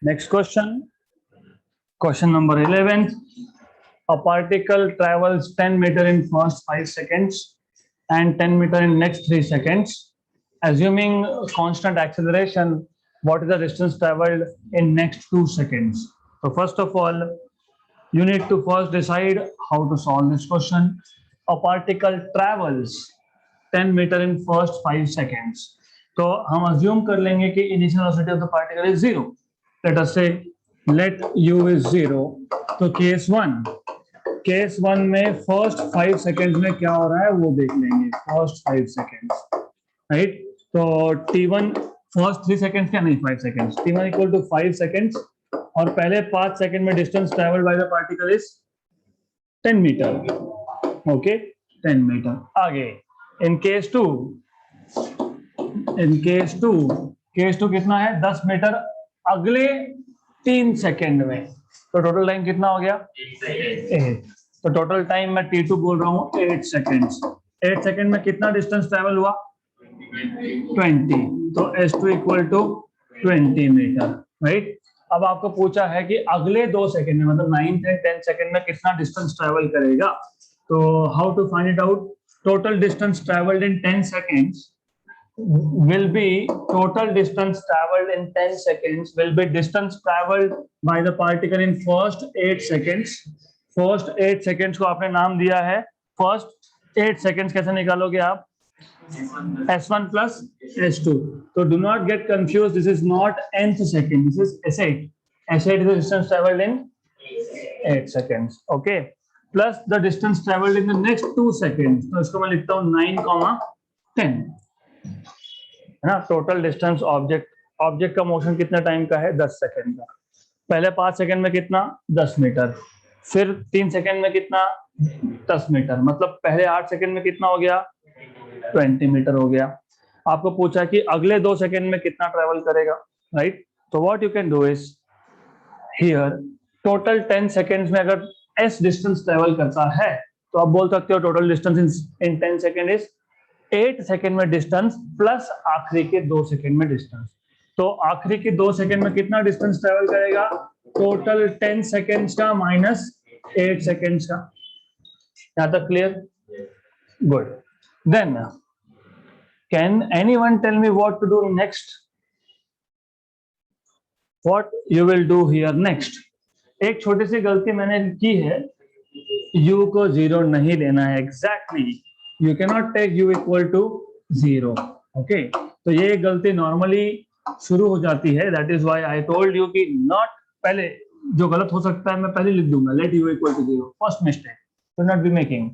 Next question. Question number 11. A particle travels 10 meter in first 5 seconds and 10 meter in next 3 seconds. Assuming constant acceleration, what is the distance traveled in next 2 seconds? So first of all, you need to first decide how to solve this question. A particle travels 10 meter in first 5 seconds. तो हम assume कर लेंगे कि initial velocity of the particle is 0. Let us say let u is 0. तो case one में first 5 seconds में क्या हो रहा है वो देख लेंगे. First 5 seconds, right. तो t1 फर्स्ट 3 सेकेंड्स क्या नहीं 5 seconds. t1 equal to 5 seconds और पहले 5 सेकेंड में distance travelled by the particle is 10 metre. Okay, 10 metre. आगे इन केस टू कितना है 10 मीटर अगले 3 सेकेंड में. तो टोटल टाइम कितना हो गया 8. तो टोटल टाइम मैं t2 बोल रहा हूँ 8 सेकेंड्स. 8 सेकेंड में कितना डिस्टेंस ट्रेवल हुआ 20. तो s2 equal to 20 metre, right. अब आपको पूछा है कि अगले 2 सेकेंड में मतलब 9th एंड 10th सेकेंड में कितना डिस्टेंस ट्रेवल करेगा. तो how to find it out. Total distance travelled in 10 seconds will be total distance traveled in 10 seconds will be distance traveled by the particle in first 8 seconds. First 8 seconds को आपने नाम दिया है first 8 seconds. कैसे निकालोगे आप s1 plus s2. तो do not get confused, this is not nth second, this is s8. s8 is the distance traveled in 8 seconds. Okay, plus the distance traveled in the next 2 seconds. तो इसको मैं लिखता हूँ 9, 10 है ना. Total distance object का motion कितने time का है 10 सेकेंड का. पहले 5 सेकेंड में कितना 10 मीटर, फिर 3 सेकेंड में कितना 10 मीटर, मतलब पहले 8 सेकेंड में कितना हो गया 20 मीटर हो गया. आपको पूछा कि अगले 2 सेकेंड में कितना ट्रेवल करेगा, राइट. तो what you can do is here total 10 seconds में अगर s डिस्टेंस ट्रेवल करता है तो आप बोल सकते हो total distance in 10 second is 8 second में डिस्टेंस प्लस आखिरी के 2 सेकेंड में डिस्टेंस. तो आखिरी के 2 सेकेंड में कितना डिस्टेंस ट्रेवल करेगा टोटल 10 सेकेंड्स का माइनस 8 सेकेंड्स का. यहां तक clear. Good. Then can anyone tell me what to do next. What you will do here next. एक छोटी सी गलती मैंने की है, u को 0 नहीं लेना है. Exactly you cannot take u equal to 0. okay, तो ये गलती नॉर्मली शुरू हो जाती है. that is why I told you कि not पहले जो गलत हो सकता है मैं पहले लिख दूंगा let u equal to 0. first mistake should not be making.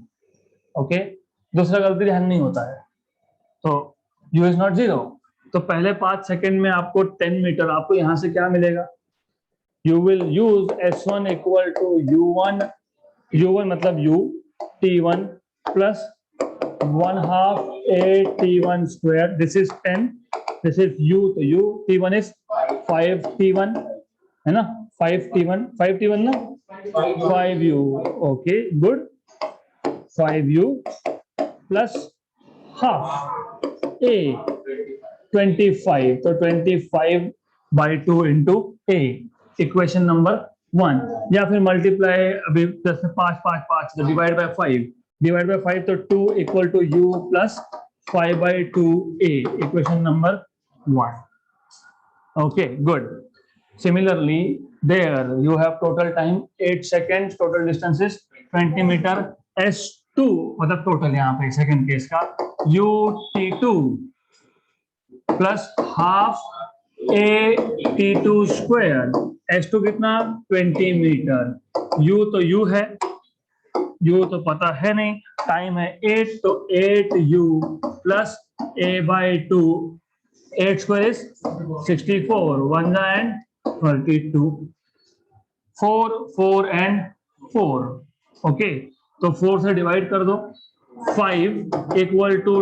okay, दूसरा गलती ध्यान नहीं होता है. तो u is not 0. तो पहले 5 सेकेंड में आपको 10 मीटर, आपको यहां से क्या मिलेगा. you will use s1 equal to u1 मतलब u t1 plus 1/2 a t1 square. This is 10. This is u. तो u t1 is 5 t1 है ना. 5 t1 ना 5u. Okay, good. 5u plus half a 25. तो 25/2 into a इक्वेशन नंबर 1. या फिर multiply अभी 10 में 5 तो डिवाइड बाय 5 तो 2 equal to u plus 5/2a equation number 1. Okay, good. Similarly there you have total time 8 seconds. Total distance is 20 metre. s2 मतलब total यहाँ पे सेकेंड केस का u t2 plus half a t2 square. s2 कितना 20 metre. u तो u है, u तो पता है नहीं. टाइम है 8 तो 8u plus a/2. 8 square is 64. 1 and 32. 4 and 4. Okay, तो 4 से डिवाइड कर दो. 5 इक्वल टू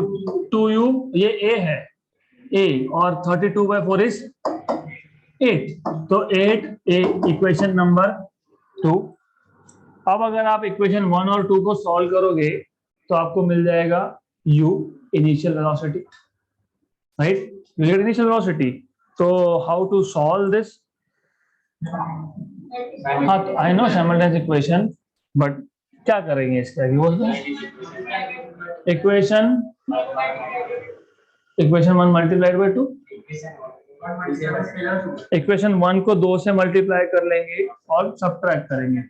2u, ये a है a, और 32/4 इज 8. तो 8a इक्वेशन नंबर 2. अब अगर आप इक्वेशन 1 और 2 को सॉल्व करोगे तो आपको मिल जाएगा u initial velocity, right. Initial velocity. तो हाउ टू सॉल्व दिस. हाँ तो I know simultaneous equation, but क्या करेंगे इसके आगे बोल दो। Equation equation 1 multiplied by 2, equation 1 को 2 से मल्टीप्लाई कर लेंगे और सब्ट्रैक्ट करेंगे।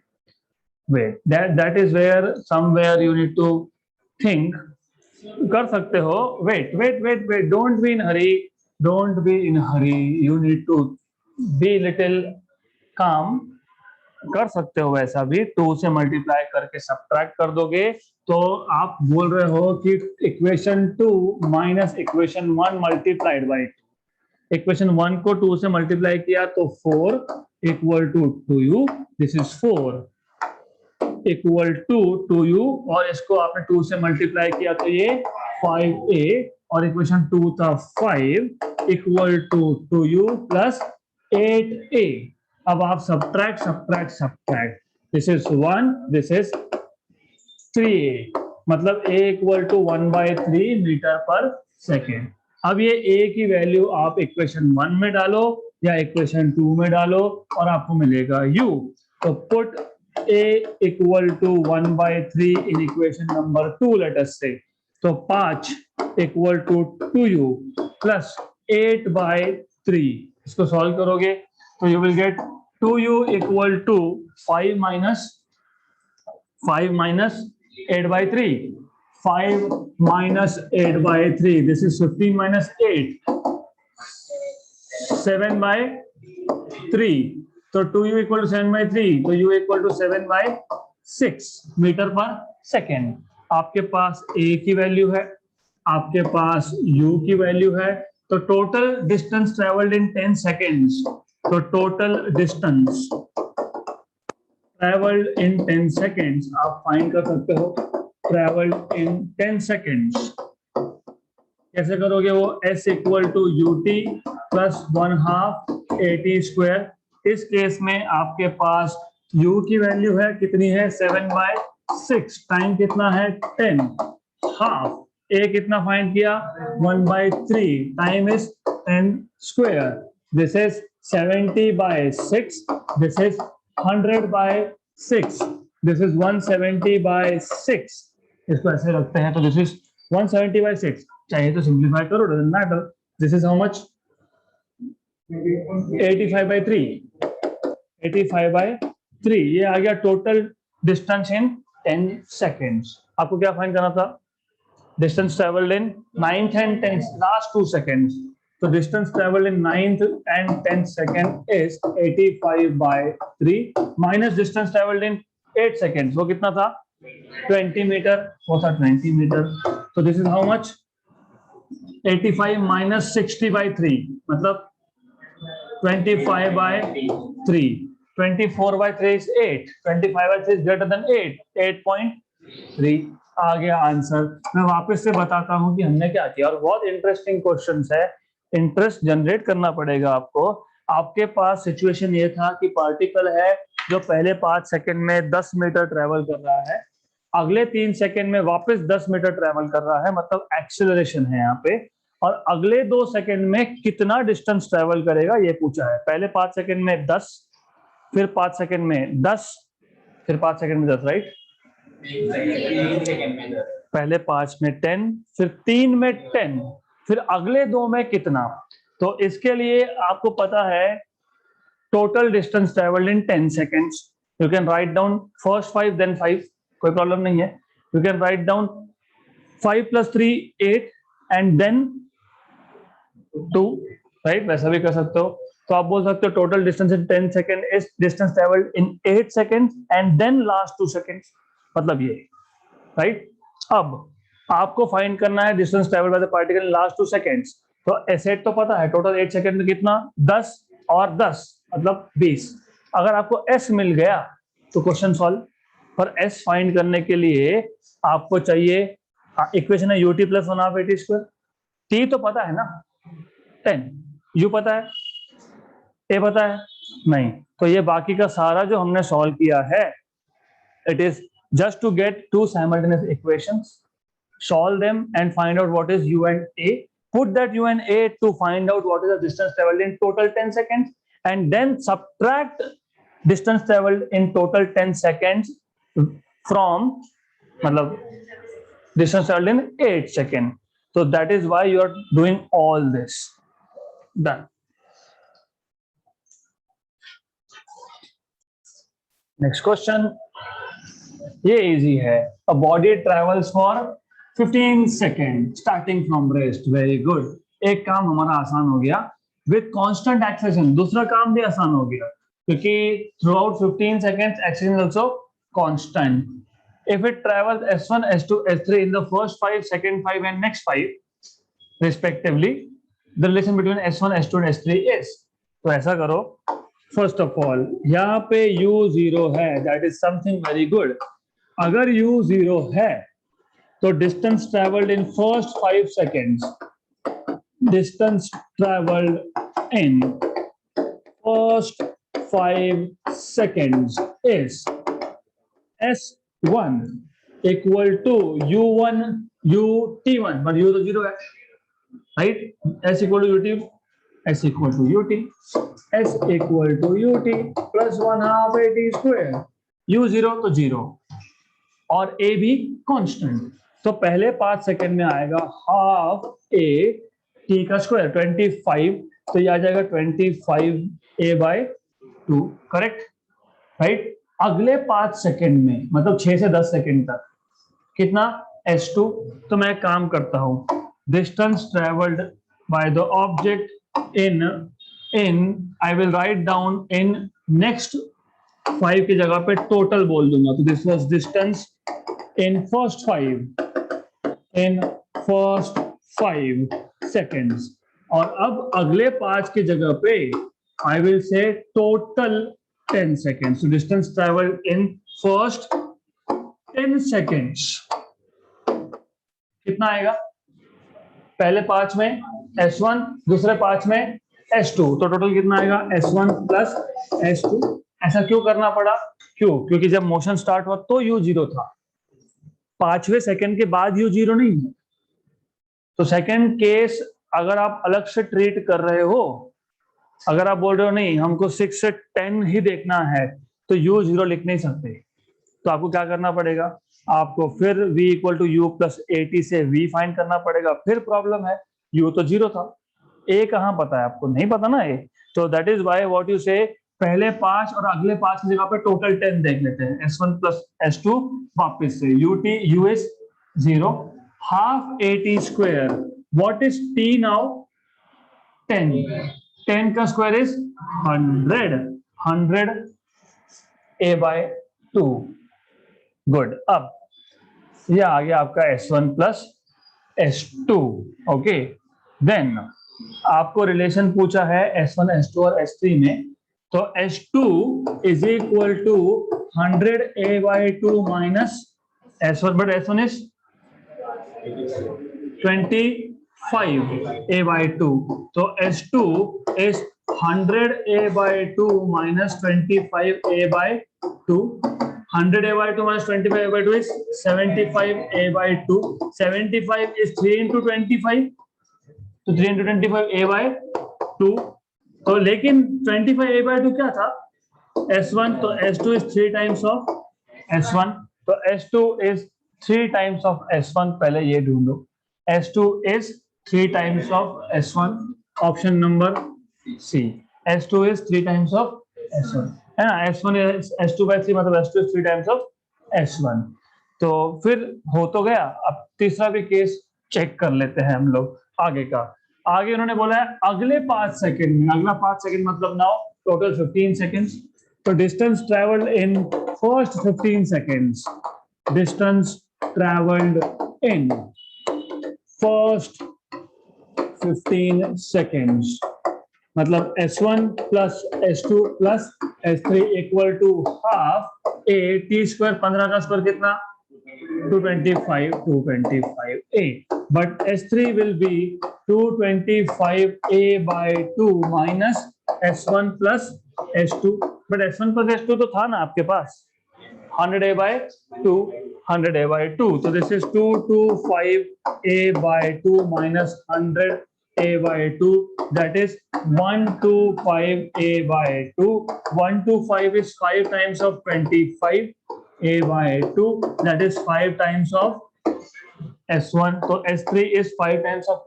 Wait, that is where somewhere you need to think. कर सकते हो। Wait wait wait wait, don't be in hurry, don't be in hurry, you need to be little calm. कर सकते हो वैसा भी, 2 से मल्टीप्लाई करके सब्ट्रैक्ट कर दोगे तो आप बोल रहे हो कि equation 2 minus equation 1 multiplied by 2। Equation 1 को 2 से मल्टीप्लाई किया तो 4 equal to 2u, this is 4 equal to 2u, और इसको आपने 2 से मल्टीप्लाई किया तो ये 5a, और इक्वेशन 2 था 5 equal to 2u plus 8a। अब आप subtract subtract subtract, this is 1, this is 3a, मतलब a इक्वल टू 1/3 मीटर पर सेकेंड। अब ये a की वैल्यू आप इक्वेशन 1 में डालो या इक्वेशन 2 में डालो और आपको मिलेगा u। तो put a equal to 1/3 in equation number 2 let us say, तो 5 इक्वल टू 2u प्लस 8/3, इसको सॉल्व करोगे तो you will get 2u equal to 5 minus 8/3, 5 minus 8/3, this is 15 minus 8, 7/3, तो 2u इक्वल टू 7/3, तो u इक्वल टू 7/6 मीटर पर second. आपके पास a की value है, आपके पास u की वैल्यू है, तो total distance travelled in 10 seconds, तो total distance travelled in 10 seconds आप फाइंड कर सकते हो। ट्रेवल्ड इन 10 सेकेंड्स कैसे करोगे वो, s equal to ut plus 1/2 at²। इस केस में आपके पास u की वैल्यू है कितनी है, 7/6, टाइम कितना है 10, हाफ, a कितना फाइंड किया 1/3, time is 10², this is 70/6, this is 100/6, this is 170/6। इसको ऐसे रखते हैं तो दिस इज 170/6, चाहिए तो सिंप्लीफाई करो, doesn't matter. This is how much, 85/3, 85/3, ये आ गया टोटल डिस्टेंस इन 10 सेकेंड्स। आपको क्या फाइंड करना था, distance travelled in 9th and 10th, last 2 seconds, तो distance travelled in 9th and 10th second is 85/3 minus distance travelled in 8 seconds, वो कितना था 20 मीटर, वो था 20 मीटर, तो this is how much, 85 minus 60/3, मतलब 25/3, 24/3 is 8, 25/3 is greater than 8, 8.3 आ गया answer. मैं वापस से बताता हूं कि हमने क्या किया, और बहुत इंटरेस्टिंग क्वेश्चंस है, इंटरेस्ट जनरेट करना पड़ेगा आपको। आपके पास सिचुएशन ये था कि पार्टिकल है जो पहले 5 सेकंड में 10 मीटर ट्रेवल कर रहा है, अगले 3 सेकंड में वापस 10 मीटर ट्रेवल कर रहा है, मतलब एक्सेलरेशन है यहाँ पे, और अगले 2 सेकंड में कितना डिस्टेंस ट्रेवल करेगा ये पूछा है। पहले 5 सेकंड में 10, फिर 5 सेकंड में 10, फिर 5 सेकंड में 10, राइट, पहले 5 में 10, फिर 3 में 10, फिर अगले 2 में कितना। तो इसके लिए आपको पता है total distance travelled in 10 seconds, you can write down first 5 then 5, कोई प्रॉब्लम नहीं है, you can write down 5 + 3 8 and then 2, right, वैसा भी कर सकते हो। तो आप बोल सकते हो total distance in 10 second is distance travelled in 8 seconds and then last 2 seconds, मतलब ये, राइट। अब आपको फाइंड करना है distance travelled by the particle in last 2 seconds, तो एसेट तो पता है टोटल 8 सेकेंड में कितना, 10 और 10 मतलब 20। अगर आपको s मिल गया तो क्वेश्चन सॉल्व, पर s फाइंड करने के लिए आपको चाहिए, इक्वेशन है ut प्लस 1/2 at², t तो पता है ना 10, u पता है, a पता है नहीं, तो ये बाकी का सारा जो हमने सॉल्व किया है, it is just to get 2 simultaneous equations, solve them and find out what is u and a, put that u and a to find out what is the distance traveled in total 10 seconds, and then subtract distance traveled in total 10 seconds from मतलब distance traveled in 8 seconds. So that is why you are doing all this. Done. Next question. ये easy है. A body travels for 15 seconds starting from rest. Very good. एक काम हमारा आसान हो गया. With constant acceleration दूसरा काम भी आसान हो गया क्योंकि throughout 15 seconds acceleration is also constant. If it travels s1, s2, s3 in the first 5, second 5 and next 5 respectively, the relation between s1, s2 and s3 is. तो ऐसा करो. First of all, यहाँ पे u0 है. That is something very good. अगर u0 है तो distance traveled in first 5 seconds, distance traveled in first 5 seconds is s1 equal to u1 ut1, but u तो 0 है, right? S equal to ut, s equal to ut, s equal to ut plus 1/2 at square. u0 तो 0 और a भी constant. तो पहले 5 second में आएगा half a t का स्क्वायर 25, तो ये आ जाएगा 25a/2. Correct, right? अगले 5 सेकंड में मतलब 6 से 10 सेकंड तक कितना s2. तो मैं काम करता हूं. Distance travelled by the object in I will write down in next 5 की जगह पे टोटल बोल दूंगा. तो this was distance in first 5 seconds. और अब अगले 5 की जगह पे I will say total 10 seconds. Distance travel in first 10 seconds कितना आएगा? पहले 5 में s1, दूसरे 5 में s2, तो टोटल कितना आएगा? s1 plus s2. ऐसा क्यों करना पड़ा? क्योंकि जब मोशन स्टार्ट हुआ तो u0 था. 5वें सेकंड के बाद u0 नहीं है. तो सेकंड केस अगर आप अलग से ट्रीट कर रहे हो, अगर आप बोल रहे हो नहीं हमको 6 से 10 ही देखना है, तो u0 लिख नहीं सकते. तो आपको क्या करना पड़ेगा? आपको फिर v equal to u plus at से v फाइंड करना पड़ेगा. फिर प्रॉब्लम है, u तो 0 था, a कहाँ पता है आपको? नहीं पता ना a. तो that is why what you से पहले 5 और अगले 5 की जगह पे टोटल 10 देख लेते हैं. s1 प्लस s2 वापस से u is 0, half at square. What is t now? 10. 10 का स्क्वायर इज 100 a/2. गुड. अब ये आ गया आपका s1 प्लस s2. ओके, देन आपको रिलेशन पूछा है s1, s2 और s3 में. तो s2 is equal to 100 a/2 minus s1, but s1 is 25 a/2. तो s2 is 100 a/2 minus 25 a/2. 100 a/2 minus 25 a/2 is 75 a/2. 75 is 3 into 25, तो 3 into 25 a/2. तो लेकिन 25 a/2 क्या था? s1. तो s2 is 3 times of s1. तो s2 is 3 times of s1. पहले ये ढूंढो. s2 is 3 times of s1. Option number C. s2 is 3 times of s1 है ना. s1 is s2/3 मतलब s2 is 3 times of s1. तो फिर हो तो गया. अब तीसरा भी केस चेक कर लेते हैं हम लोग आगे का. आगे उन्होंने बोला है अगले 5 सेकंड में. अगला 5 सेकंड मतलब नाउ टोटल 15 सेकंड्स. तो distance travelled in first 15 seconds, distance travelled in first 15 seconds मतलब s1 plus s2 plus s3 equal to half a t square. 15 का स्क्वायर कितना? 225 a. But s3 will be 225 a/2 minus s1 plus s2. But s1 plus s2 तो था ना आपके पास. 100 a/2, 100 a/2. So this is 225 a/2 minus 100 a/2, that is 125 a/2. 125 is 5 times of 25 a/2, that is 5 times of S1. So S3 is 5 times of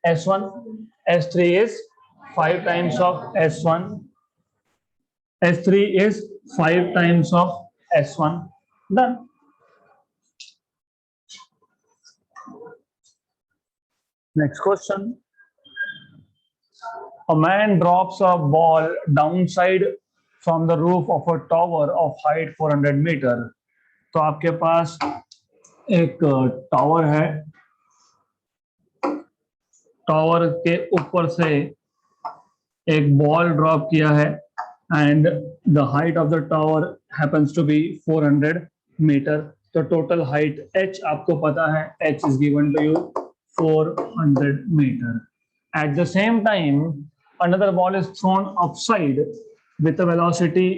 S1. S3 is 5 times of S1. S3 is 5 times of S1. Done. Next question. A man drops a ball downside from the roof of a tower of height 400 meter. तो आपके पास एक tower है, tower के ऊपर से एक ball drop किया है and the height of the tower happens to be 400 metre. तो टोटल हाइट h आपको पता है, h is given to you 400 meter. At the same time, another ball is thrown upside with a velocity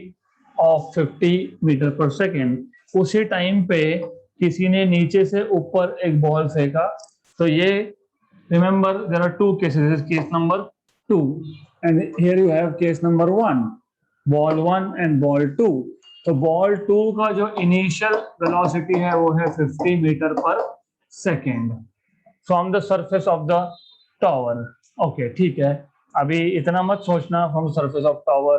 of 50 meter per second. उसी time पे किसी ने नीचे से ऊपर एक बॉल फेंका. तो ये remember there are two cases. This is case number 2 and here you have case number 1, ball 1 and ball 2. तो ball 2 का जो initial velocity है वो है 50 meter per second from the surface of the tower. Okay, ठीक है. अभी इतना मत सोचना from the surface of tower.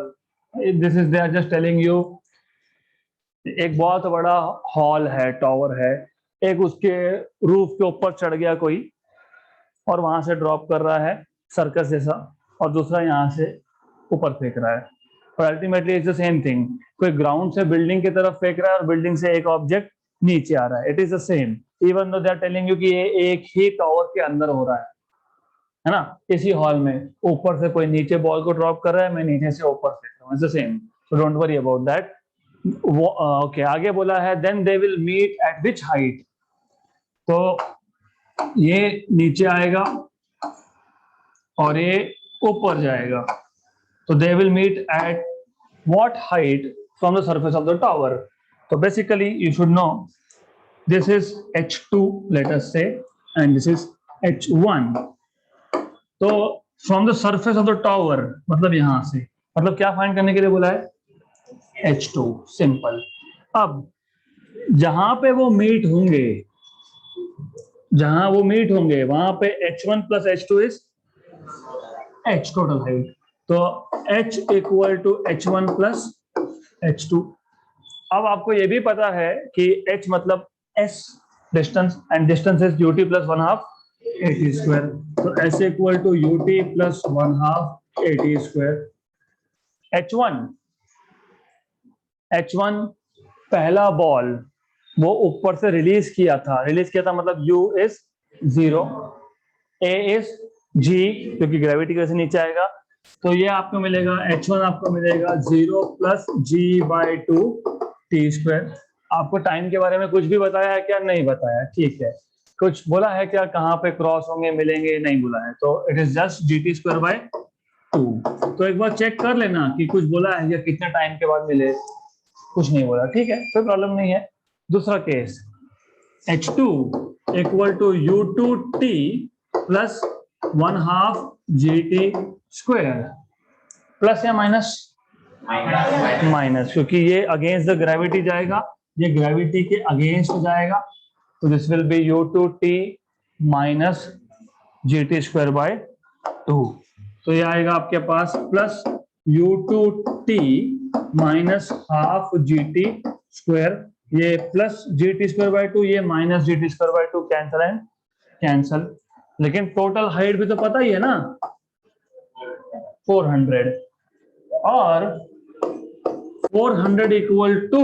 This is they are just telling you एक बहुत बड़ा हॉल है, टावर है, एक उसके रूफ के ऊपर चढ़ गया कोई और वहां से ड्रॉप कर रहा है सर्कस जैसा, और दूसरा यहाँ से ऊपर फेंक रहा है. और ultimately it's the same thing. कोई ग्राउंड से बिल्डिंग की तरफ फेंक रहा है और बिल्डिंग से एक ऑब्जेक्ट नीचे आ रहा है. It is the same, even though they are telling you कि ये एक ही टावर के अंदर हो रहा है ना, इसी हॉल में. ऊपर से कोई नीचे बॉल को ड्रॉप कर रहा है, मैं नीचे से ऊपर फेंक रहा हूँ. It's the same, so don't worry about that. Okay, आगे बोला है then they will meet at which height. तो ये नीचे आएगा और ये ऊपर जाएगा. तो they will meet at what height from the surface of the tower. तो basically you should know this is H2, let us say, and this is H1. तो from the surface of the tower मतलब यहां से, मतलब क्या find करने के लिए बोला है? H2. सिंपल. अब जहां पे वो मीट होंगे, जहां वो मीट होंगे वहां पे H1 plus H2 is H total height. तो H equal to H1 plus H2. अब आपको ये भी पता है कि H मतलब S distance and distance is ut plus 1/2 at square. So S equal to ut plus 1/2 at square. H1 पहला बॉल वो ऊपर से रिलीज किया था मतलब U is 0, A is G क्योंकि ग्रेविटी की वजह से नीचे आएगा. तो ये आपको मिलेगा H1 आपको मिलेगा 0 plus G/2 t square. आपको टाइम के बारे में कुछ भी बताया है क्या? नहीं बताया. ठीक है. कुछ बोला है क्या कहाँ पे क्रॉस होंगे, मिलेंगे? नहीं बोला है. तो इट इज जस्ट gt²/2. तो एक बार चेक कर लेना कि कुछ बोला है या कितने टाइम के बाद मिले. कुछ नहीं बोला. ठीक है, कोई प्रॉब्लम नहीं है. दूसरा case, H2 equal to U2t plus 1/2 gt². Plus या माइनस? माइनस, क्योंकि ये अगेंस्ट द ग्रेविटी जाएगा, ये ग्रेविटी के अगेंस्ट जाएगा. तो this will be U2t minus gt²/2. तो ये आएगा आपके पास प्लस U2t माइनस 1/2 gt². ये प्लस gt²/2, ये minus gt²/2 cancel and cancel. लेकिन टोटल हाइट भी तो पता ही है ना, 400. और 400 equal to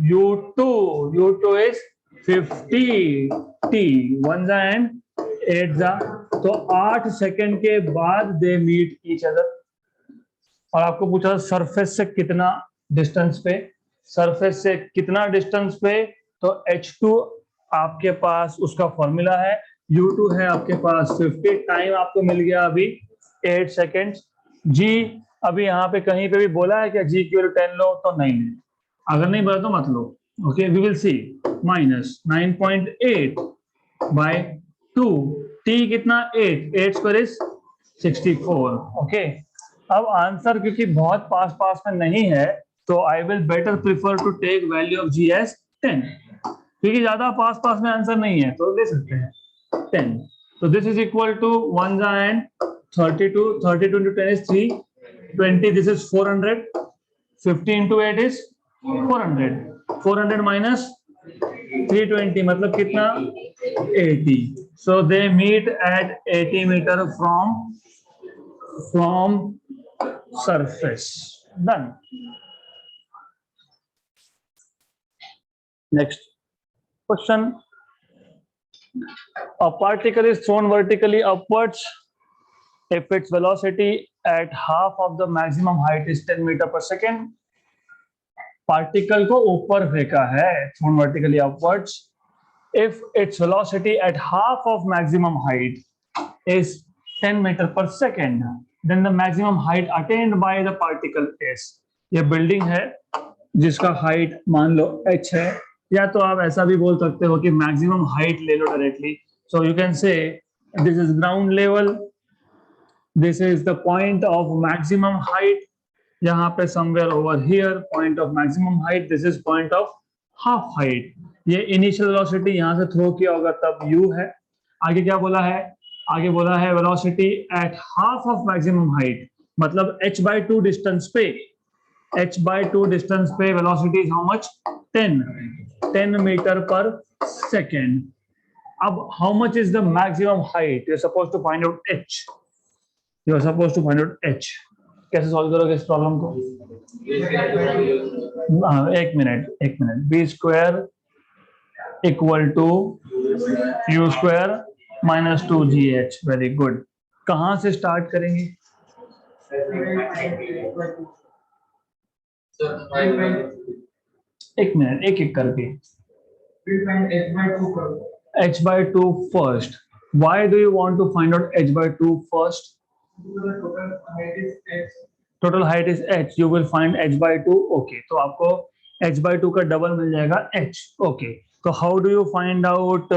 U2 is 50t 1 and 8. तो 8 सेकेंड के बाद दे मीट ईच अदर. और आपको पूछा सरफेस से कितना डिस्टेंस पे, सरफेस से कितना डिस्टेंस पे. तो H2 आपके पास उसका फॉर्मूला है, U2 है आपके पास 50, टाइम आपको मिल गया अभी 8 सेकेंड. G अभी यहाँ पे कहीं पे भी बोला है क्या G की वैल्यू 10 लो? तो नहीं, अगर नहीं बोला तो मत लो. Okay, we will see. Minus 9.8/2 T कितना 8 स्क्वायर इज 64। ओके, अब आंसर क्योंकि बहुत पास पास में नहीं है तो I will better prefer to take value of g as 10, क्योंकि ज्यादा पास पास में आंसर नहीं है तो ले सकते हैं 10। तो this is equal to 1 and 32 into 10 is 320, this is 400, 50 into 8 is 400, 400 minus 320 मतलब कितना 80। so they meet at 80 meter from surface। done। next question, a particle is thrown vertically upwards if its velocity at half of the maximum height is 10 meter per second। Particle को ऊपर फेंका है thrown vertically upwards if its velocity at half of maximum height is 10 meter per second, then the maximum height attained by the particle is। ये building है जिसका height मान लो h है, या तो आप ऐसा भी बोल सकते हो कि मैक्सिमम हाइट ले लो directly. So you can say this is ground level, this is the point of maximum height, यहाँ पे somewhere over here point of maximum height, this is point of half height. ये initial velocity यहाँ से throw किया होगा तब u है। आगे क्या बोला है, आगे बोला है velocity at half of maximum height, मतलब h/2 डिस्टेंस पे, h/2 डिस्टेंस पे velocity is how much 10 metre पर सेकेंड। अब how much is the maximum height, you are supposed to find out h, you are supposed to find out h। कैसे solve करोगे इस problem को? एक minute v square equal to u square minus 2gh। Very good. कहां से start करेंगे? एक minute, एक एक करके। h/2 first। Why do you want to find out h/2 first? Total height is h, you will find h/2। okay, तो आपको h/2 का डबल मिल जाएगा h। okay, तो how do you find out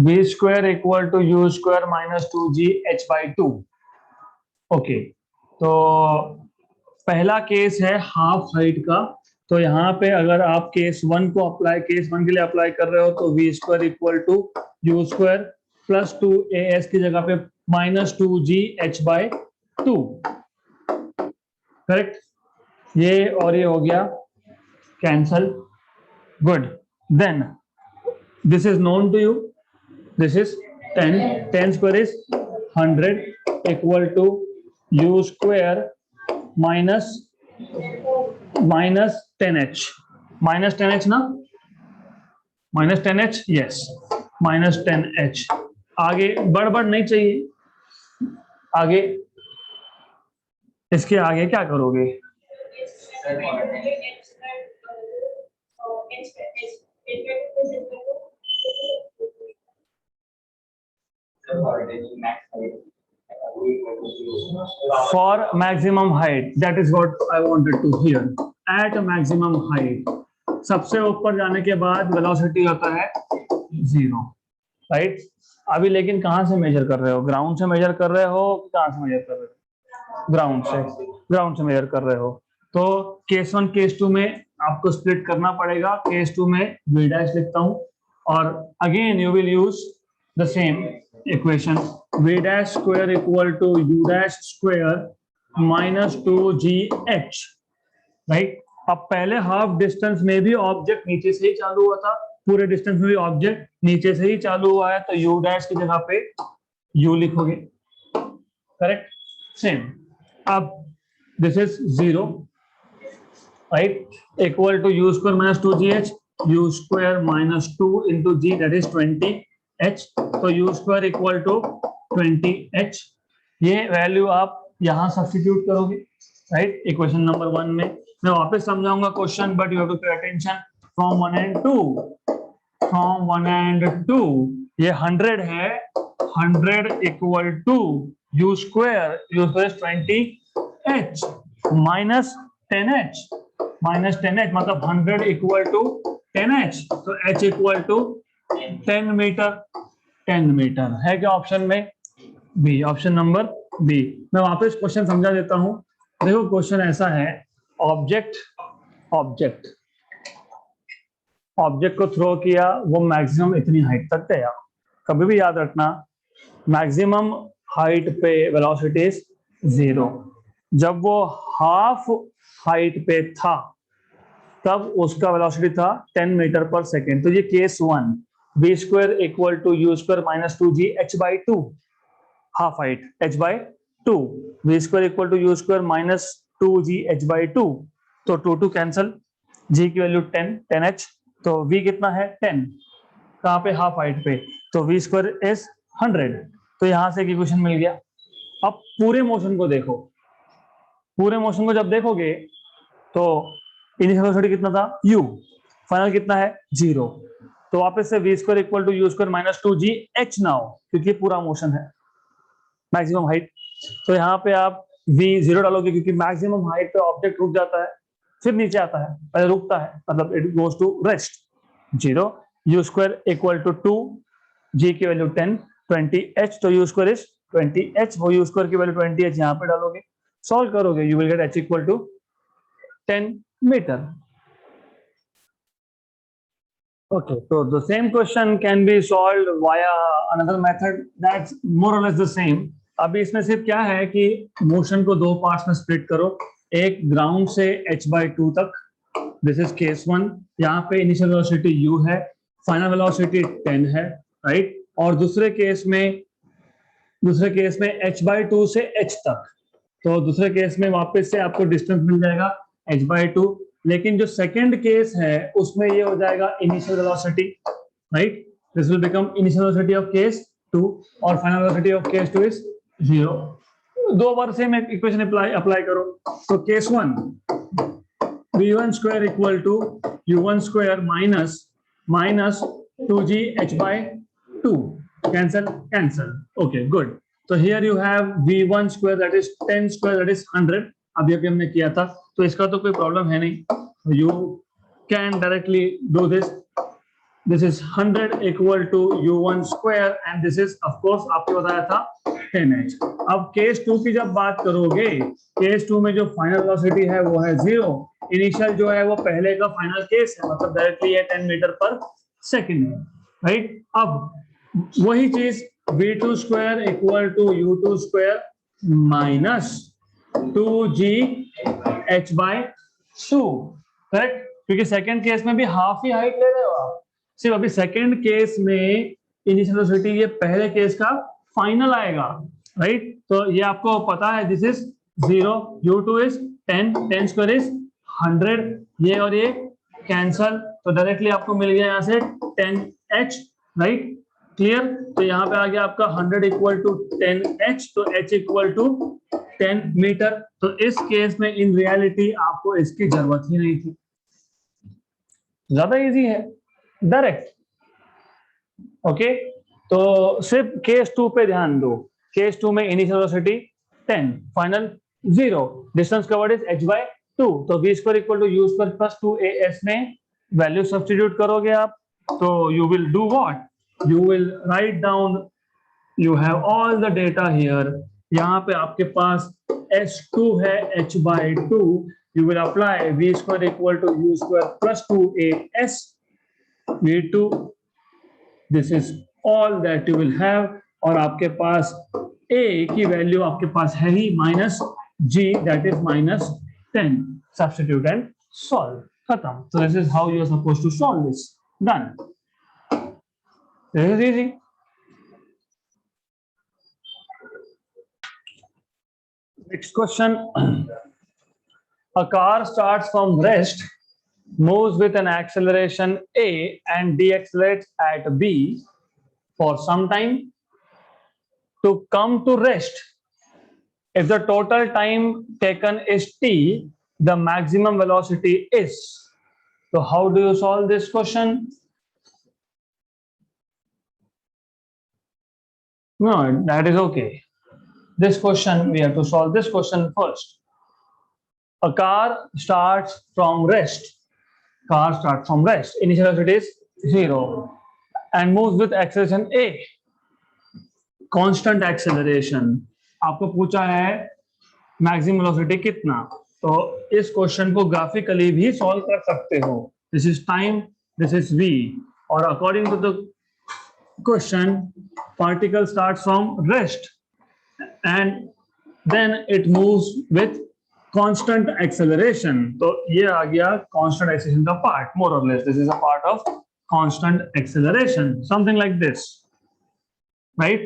v square equal to u square minus 2g h/2। okay, तो पहला case है half height का, तो यहाँ पे अगर आप केस 1 को अप्लाई, केस 1 के लिए अप्लाई कर रहे हो तो v square equal to u square plus 2as की जगह पे माइनस 2g h/2। करेक्ट, ये और ये हो गया cancel. Good, then this is known to you, this is 10 square is 100 equal to u square minus 10h, minus 10h ना, minus 10h, yes minus 10h। आगे बढ़ नहीं चाहिए, आगे इसके आगे क्या करोगे? For maximum height, that is what I wanted to hear. At maximum height, सबसे ऊपर जाने के बाद वेलोसिटी होता है 0, राइट? अभी लेकिन कहाँ से मेजर कर रहे हो? ग्राउंड से मेजर कर रहे हो, कहाँ से मेजर कर रहे हो? ग्राउंड से मेजर कर रहे हो। तो केस 1 केस 2 में आपको स्प्लिट करना पड़ेगा। केस 2 में v डैश लिखता हूँ और again you will use the same equation, v dash square equal to u dash square minus 2gh, right? अब पहले हाफ डिस्टेंस में भी ऑब्जेक्ट नीचे से ही चालू हुआ था, पूरे डिस्टेंस में भी ऑब्जेक्ट नीचे से ही चालू हुआ है, तो u डैश की जगह पे u लिखोगे, करेक्ट? सेम। अब this is 0, right, equal to u square minus 2gh, u square minus 2 into g that is 20h, तो u square equal to 20h। ये वैल्यू आप यहां सब्स्टिट्यूट करोगे, राइट, इक्वेशन नंबर 1 में। मैं वापस समझाऊंगा question, but you have to pay attention from 1 and 2, from 1 and 2। ये 100 है, 100 equal to u square is 20h minus 10h, मतलब 100 इक्वल टू 10h, तो h equal to 10 metre. 10 metre है क्या ऑप्शन में? B, option number B. मैं वापस question समझा देता हूं। देखो क्वेश्चन ऐसा है, ऑब्जेक्ट ऑब्जेक्ट ऑब्जेक्ट को थ्रो किया, वो मैक्सिमम इतनी हाइट तक गया। कभी भी याद रखना, मैक्सिमम हाइट पे वेलोसिटी इज 0। जब वो हाफ हाइट पे था तब उसका वेलोसिटी था 10 मीटर पर सेकेंड। तो ये case 1, v square equal to u square minus 2g h/2, half height h/2, v square equal to u square minus 2g h/2, तो 2 2 कैंसल, g की वैल्यू 10h, तो v कितना है 10, कहाँ पे? हाफ हाइट पे, तो v स्क्वायर इज 100। तो यहां से इक्वेशन मिल गया। अब पूरे मोशन को देखो, पूरे मोशन को जब देखोगे तो इनिशियल वेलोसिटी कितना था u, फाइनल कितना है 0। तो वापस से v square equal to u square minus 2g h ना हो, क्योंकि पूरा मोशन है मैक्सिमम हाइट। तो यहाँ पे आप v 0 डालोगे, क्योंकि मैक्सिमम हाइट पे ऑब्जेक्ट रुक जाता है, फिर नीचे आता है, पहले रुकता है, मतलब it goes to rest. 0, u square equal to 2, g की वैल्यू 10, 20h, तो यू स्क्वायर इज 20h, वो यू स्क्वायर की वैल्यू 20h यहाँ पे डालोगे, सॉल्व करोगे, you will get h equal to 10 metre. Okay, so the same question can be solved via another method that's more or less the same. अभी इसमें सिर्फ क्या है कि मोशन को दो पार्ट्स में स्प्लिट करो, एक ग्राउंड से h/2 तक, दिस इज केस 1, यहाँ पे इनिशियल वेलोसिटी u है, फाइनल वेलोसिटी 10 है, राइट। और दूसरे केस में h/2 से h तक, तो दूसरे केस में वापस से आपको डिस्टेंस मिल जाएगा h/2, लेकिन जो सेकंड केस है उसमें ये हो जाएगा initial velocity, right. This will become initial velocity of case 2 और final velocity of case 2 is 0। दो बार से मैं इक्वेशन अप्लाई करो, तो case 1, v1 square equal to u1 square minus 2g h/2, cancel, okay good. तो here you have v1 square that is 10 square that is 100, अभी हमने किया था, तो इसका तो कोई प्रॉब्लम है नहीं, you can directly do this. This is 100 equal to u1 square and this is of course आपको बताया था 10h। अब केस 2 की जब बात करोगे, केस 2 में जो फाइनल वेलोसिटी है वो है 0, इनिशियल जो है वो पहले का फाइनल केस है, मतलब डायरेक्टली ये 10 मीटर पर सेकेंड है, राइट। अब वही चीज v2 square equal to u2 square minus 2g h/2, correct, क्योंकि सेकंड केस में भी हाफ ही हाइट ले रहे हो आप, सिर्फ अभी सेकंड केस में इनिशियल वेलोसिटी ये पहले केस का फाइनल आएगा, राइट। तो ये आपको पता है, this is 0, u2 is 10 square is 100, ये और ये कैंसल, तो डायरेक्टली आपको मिल गया यहाँ से 10h, राइट, क्लियर। तो यहाँ पे आ गया आपका 100 इक्वल टू 10h, तो h इक्वल टू 10 मीटर। तो इस केस में इन रियलिटी आपको इसकी जरूरत ही नहीं थी, ज्यादा इजी है, डायरेक्ट। ओके, तो सिर्फ केस 2 पे ध्यान दो, केस 2 में initial velocity 10, final 0, distance covered is h/2, तो v square equal to u square plus 2as में वैल्यू सब्स्टिट्यूट करोगे आप, तो you will do what, you will write down, you have all the data here, यहाँ पे आपके पास s2 है h/2, you will apply v square equal to u square plus 2as v2, this is all that you will have, और आपके पास a की value आपके पास है ही minus g that is minus 10, substitute and solve, खत्म। So this is how you are supposed to solve this, done. This is easy. Next question. A car starts from rest, moves with an acceleration a and deaccelerates at b for some time to come to rest. If the total time taken is t, the maximum velocity is. So how do you solve this question? No, that is okay. This question, we have to solve this question first. A car starts from rest, car starts from rest. Initial velocity is 0 and moves with acceleration a. Constant acceleration. आपको पूछा है maximum velocity कितना, तो इस question को graphically भी solve कर सकते हो. This is time, this is v, और according to the question particle starts from rest and then it moves with constant acceleration. तो ये आ गया constant acceleration का part, more or less this is a part of constant acceleration, something like this, right?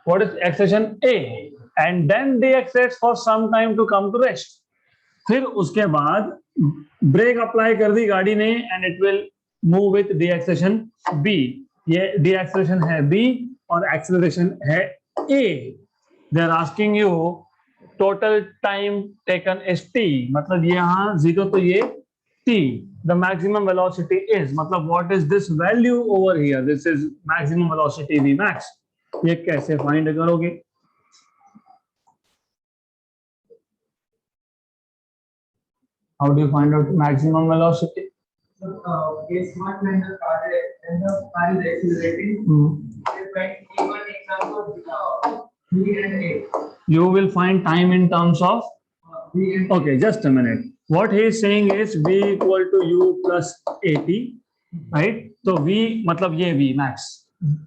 What is acceleration a, and then deaccelerates for some time to come to rest. फिर उसके बाद break apply कर दी गाड़ी ने and it will move with deacceleration b. ये deacceleration है b और acceleration है a. They are asking you total time taken is t, मतलब ये यहाँ 0 तो ये t. The maximum velocity is, मतलब what is this value over here? This is maximum velocity v max. ये कैसे फाइंड करोगे? How do you find out maximum velocity? Case one, when the car is accelerating, even in terms of v and a. You will find time in terms of v and okay, just a minute. What he is saying is v equal to u plus at, right? So v मतलब ये v max,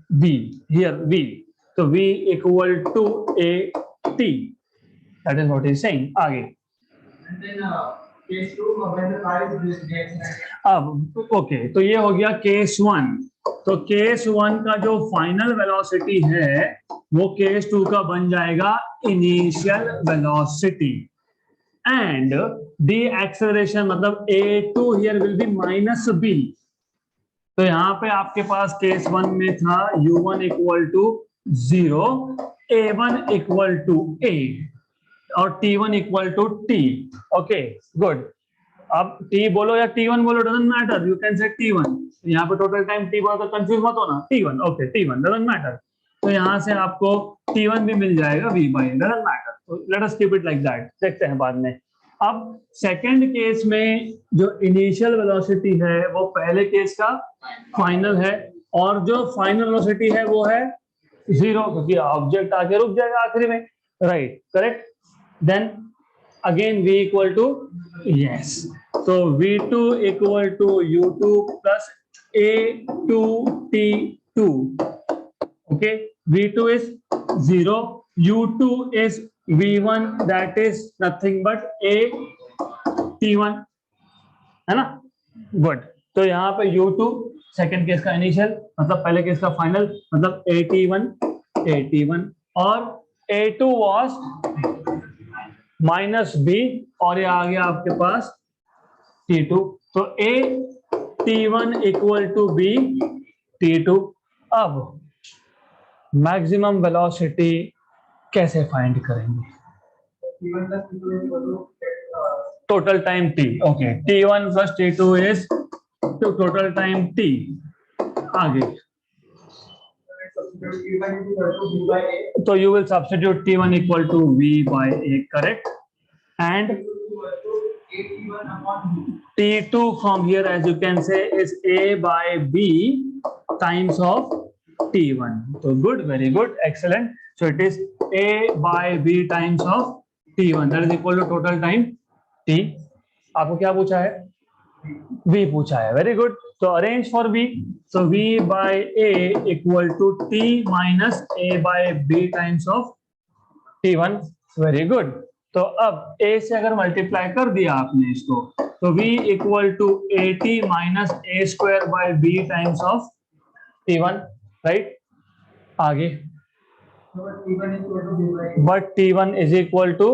v here v, so v equal to at. That is what he is saying. आगे. And then case two, when the car is accelerating. अब okay, तो ये हो गया case 1. तो case 1 का जो फाइनल वेलोसिटी है वो केस 2 का बन जाएगा initial velocity. And D acceleration मतलब a2 here will be minus b. तो यहाँ पे आपके पास केस 1 में था u1 equal to 0, a1 equal to a और t1 equal to t. Okay good. अब t बोलो या t1 बोलो, डजंट मैटर, यू कैन से t1. यहाँ पे टोटल टाइम t बोलो तो कंफ्यूज मत होना. t1 okay, t1 doesn't matter. तो यहाँ से आपको t1 भी मिल जाएगा v बाय, डजंट मैटर. तो let us keep it like that, देखते हैं बाद में. अब सेकंड केस में जो इनिशियल वेलोसिटी है वो पहले केस का फाइनल है, और जो फाइनल वेलोसिटी है वो है 0, क्योंकि ऑब्जेक्ट आके रुक जाएगा आखिरी में. Right, correct. Then again v equal to yes, so v2 equal to u2 plus a2t2. okay, v2 is 0, u2 is v1, that is nothing but a t1, है ना. गुड. तो यहाँ पे u2 सेकेंड केस का initial मतलब पहले case का final, मतलब at1 और a2 was माइनस b और ये आ गया आपके पास t2. तो a t1 equal to b t2. अब मैक्सिमम वेलोसिटी कैसे फाइंड करेंगे? Total time t. Okay, t1 plus t2 is total time t. आगे तो you will substitute t1 equal to v by a, correct, and t2 from here as you can say is a by b times of t1. So good, very good, excellent. So it is a by b times of t1, that is equal to total time t. आपको क्या पूछा है? v पूछा है. Very good. तो arrange for v. So v by a equal to t minus a by b times of t1. Very good. तो अब a से अगर मल्टीप्लाई कर दिया आपने इसको, तो v equal to at minus a square by b times of t1, right? आगे but t1 is equal to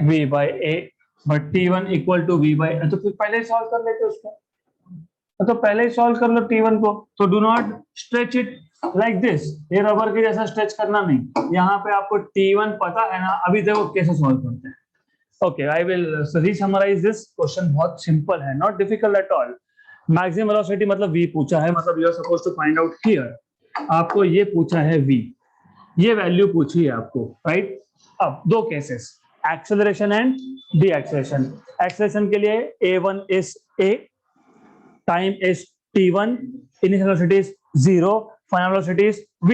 v by a, but t1 equal to v by a. तो फिर पहले सॉल्व कर लेते उसको, तो पहले ही सॉल्व कर लो t1 को. तो do not stretch it like this, ये रबर के जैसा स्ट्रेच करना नहीं. यहाँ पे आपको t1 पता है ना. अभी देखो कैसे सॉल्व करते हैं. Okay, I will resummarise this question. बहुत सिंपल है, not difficult at all. Maximum velocity मतलब v पूछा है, मतलब you are supposed to find out here. आपको ये पूछा है v, ये वैल्यू पूछी है आपको, राइट. अब दो cases, acceleration and D acceleration. Acceleration के लिए a1 is a time is t1, initial velocity is 0, final velocity is v।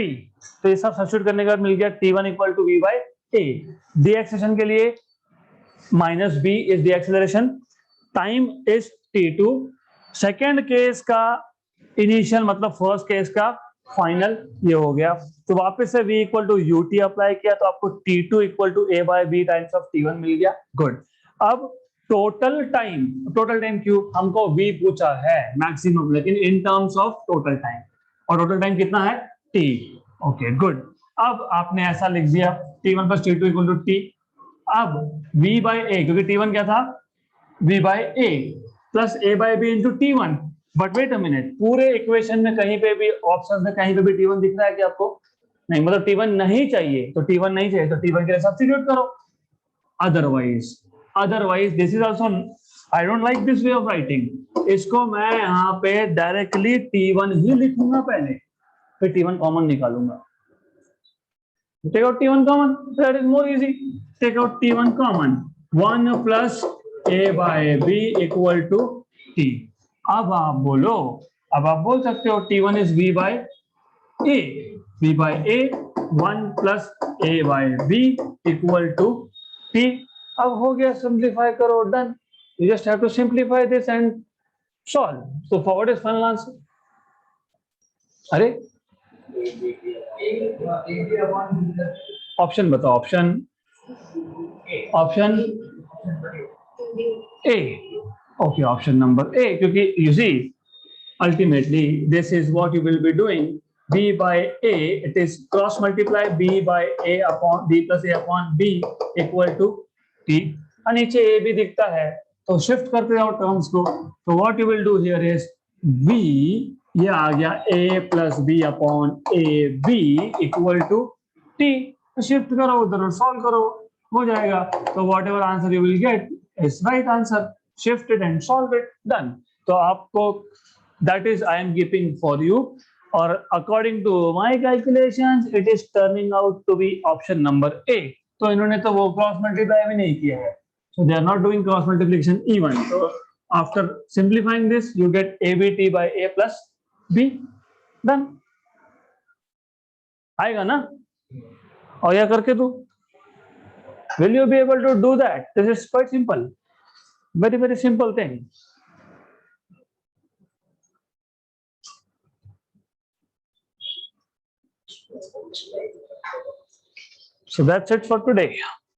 तो ये सब सब्स्टिट्यूट करने के बाद मिल गया t1 equal to v by a। The acceleration के लिए minus b is the acceleration, time is t2, second case का इनिशियल मतलब फर्स्ट केस का फाइनल, ये हो गया। तो वापस से v equal to ut apply किया तो आपको t2 equal to a by b times of t1 मिल गया। गुड। अब टोटल टाइम क्यों, हमको v पूछा है मैक्सिमम, लेकिन in terms of total time, और टोटल टाइम कितना है t। Okay good. अब आपने ऐसा लिख दिया t1 plus t2 equal to t। अब v बाय a, क्योंकि t1 क्या था v by a plus a by b into t1। But wait a minute, पूरे इक्वेशन में कहीं पे भी ऑप्शन में कहीं पे भी t1 दिख रहा है क्या आपको? नहीं, मतलब t1 नहीं चाहिए तो t1 नहीं चाहिए तो t1 के लिए सब्स्टिट्यूट करो। Otherwise this is also, I don't like this way of writing. इसको मैं यहाँ पे डायरेक्टली t1 ही लिखूंगा पहले, फिर t1 कॉमन निकालूंगा। Take out t1 common, that is more easy. Take out t1 common, 1 plus a by b equal to t। अब आप बोल सकते हो t1 is v by a, v by a 1 plus a by b equal to t। अब हो गया, simplify करो, done. You just have to simplify this and solve. So forward is final answer. अरे ऑप्शन बताओ, option A. Okay, option number A, क्योंकि you see ultimately this is what you will be doing, b by a, it is cross multiply b by a upon b plus a upon b equal to t। नीचे a भी दिखता है तो shift करते जाओ terms को। तो what you will do here is b, ये आ गया a plus b upon a b equal to t। तो शिफ्ट करो उधर, सॉल्व करो, हो जाएगा। तो whatever answer you will get is right answer, shift it and solve it, done। तो आपको that is I am keeping for you, or according to my calculations it is turning out to be option number A। तो इन्होंने तो वो cross multiply भी नहीं किया है, so they are not doing cross multiplication even। so after simplifying this you get ABT by A plus B, done। आएगा ना? और यह करके तू will you be able to do that? This is quite simple, very simple thing। So that's it for today।